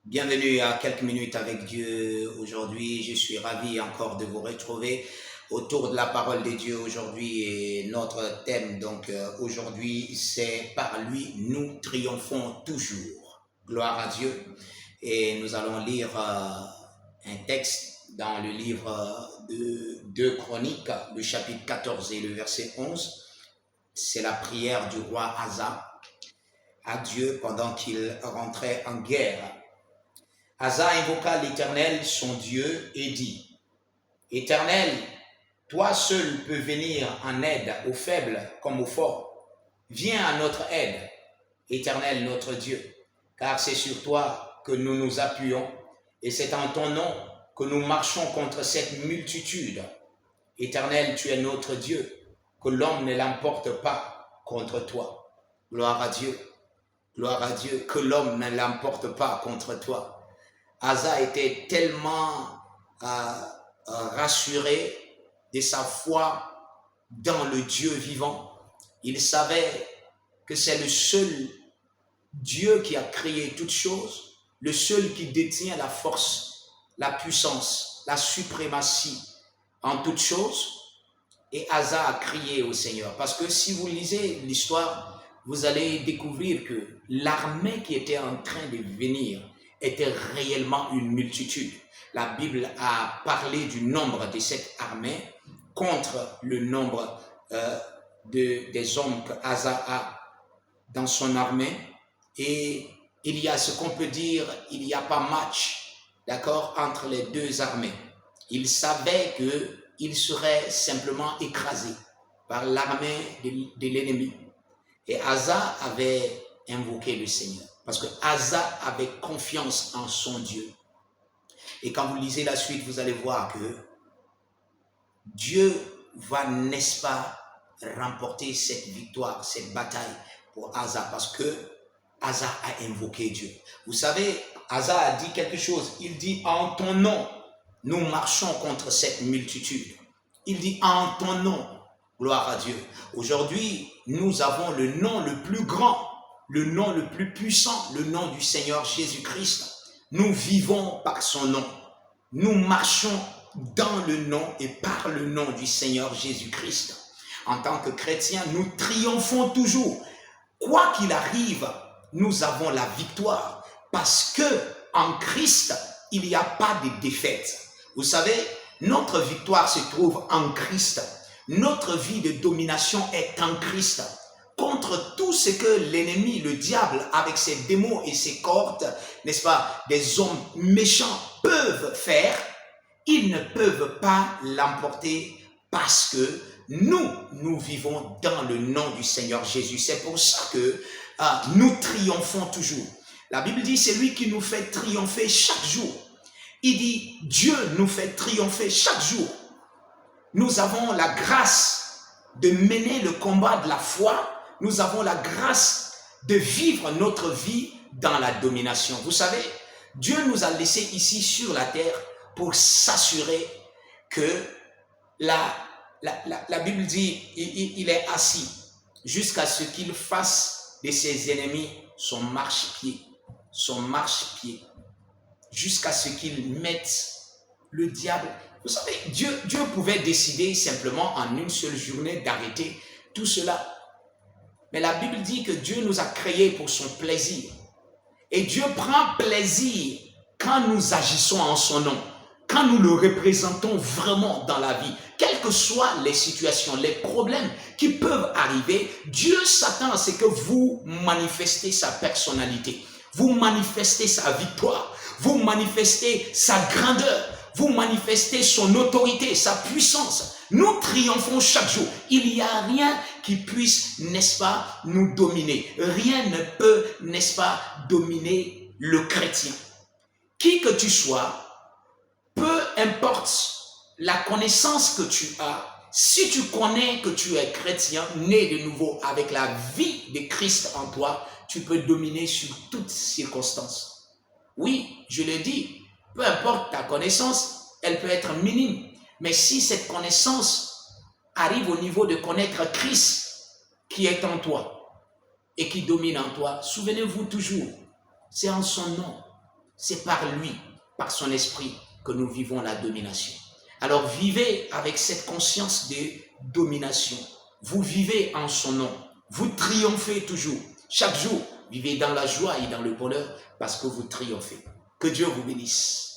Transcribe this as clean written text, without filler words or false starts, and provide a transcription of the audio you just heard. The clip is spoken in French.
Bienvenue à quelques minutes avec Dieu aujourd'hui. Je suis ravi encore de vous retrouver autour de la parole de Dieu aujourd'hui et notre thème aujourd'hui c'est par lui nous triomphons toujours. Gloire à Dieu. Et nous allons lire un texte dans le livre de 2 Chroniques, le chapitre 14 et le verset 11. C'est la prière du roi Asa à Dieu pendant qu'il rentrait en guerre. Asa invoqua l'Éternel, son Dieu, et dit, « Éternel, toi seul peux venir en aide aux faibles comme aux forts. Viens à notre aide, Éternel notre Dieu, car c'est sur toi que nous nous appuyons, et c'est en ton nom que nous marchons contre cette multitude. Éternel, tu es notre Dieu, que l'homme ne l'emporte pas contre toi. » Gloire à Dieu, que l'homme ne l'emporte pas contre toi. Asa était tellement rassuré de sa foi dans le Dieu vivant. Il savait que c'est le seul Dieu qui a créé toutes choses, le seul qui détient la force, la puissance, la suprématie en toutes choses. Et Asa a crié au Seigneur. Parce que si vous lisez l'histoire, vous allez découvrir que l'armée qui était en train de venir était réellement une multitude. La Bible a parlé du nombre de cette armée contre le nombre des hommes qu'Asa a dans son armée. Et il y a ce qu'on peut dire, il n'y a pas match, d'accord, entre les deux armées. Il savait qu'il serait simplement écrasé par l'armée de l'ennemi. Et Asa avait invoqué le Seigneur. Parce que Asa avait confiance en son Dieu. Et quand vous lisez la suite, vous allez voir que Dieu va, n'est-ce pas, remporter cette victoire, cette bataille pour Asa. Parce que Asa a invoqué Dieu. Vous savez, Asa a dit quelque chose. Il dit, en ton nom, nous marchons contre cette multitude. Il dit, en ton nom, gloire à Dieu. Aujourd'hui, nous avons le nom le plus grand, le nom le plus puissant, le nom du Seigneur Jésus-Christ. Nous vivons par son nom. Nous marchons dans le nom et par le nom du Seigneur Jésus-Christ. En tant que chrétiens, nous triomphons toujours. Quoi qu'il arrive, nous avons la victoire parce que en Christ, il n'y a pas de défaite. Vous savez, notre victoire se trouve en Christ. Notre vie de domination est en Christ. Contre tout ce que l'ennemi, le diable, avec ses démons et ses cohortes, n'est-ce pas, des hommes méchants peuvent faire, ils ne peuvent pas l'emporter parce que nous vivons dans le nom du Seigneur Jésus. C'est pour ça que nous triomphons toujours. La Bible dit, c'est lui qui nous fait triompher chaque jour. Il dit, Dieu nous fait triompher chaque jour. Nous avons la grâce de mener le combat de la foi. Nous avons la grâce de vivre notre vie dans la domination. Vous savez, Dieu nous a laissés ici sur la terre pour s'assurer que la Bible dit, il est assis jusqu'à ce qu'il fasse de ses ennemis son marchepied. Son marchepied. Jusqu'à ce qu'il mette le diable. Vous savez, Dieu pouvait décider simplement en une seule journée d'arrêter tout cela. Mais la Bible dit que Dieu nous a créés pour son plaisir. Et Dieu prend plaisir quand nous agissons en son nom, quand nous le représentons vraiment dans la vie. Quelles que soient les situations, les problèmes qui peuvent arriver, Dieu s'attend à ce que vous manifestez sa personnalité. Vous manifestez sa victoire. Vous manifestez sa grandeur. Vous manifestez son autorité, sa puissance. Nous triomphons chaque jour. Il n'y a rien qui puisse, n'est-ce pas, nous dominer. Rien ne peut, n'est-ce pas, dominer le chrétien. Qui que tu sois, peu importe la connaissance que tu as, si tu connais que tu es chrétien, né de nouveau avec la vie de Christ en toi, tu peux dominer sur toutes circonstances. Oui, je le dis, peu importe ta connaissance, elle peut être minime. Mais si cette connaissance arrive au niveau de connaître Christ qui est en toi et qui domine en toi, souvenez-vous toujours, c'est en son nom C'est par lui, par son esprit, que nous vivons la domination. Alors vivez avec cette conscience de domination. Vous vivez en son nom. Vous triomphez toujours. Chaque jour, vivez dans la joie et dans le bonheur parce que vous triomphez. Que Dieu vous bénisse.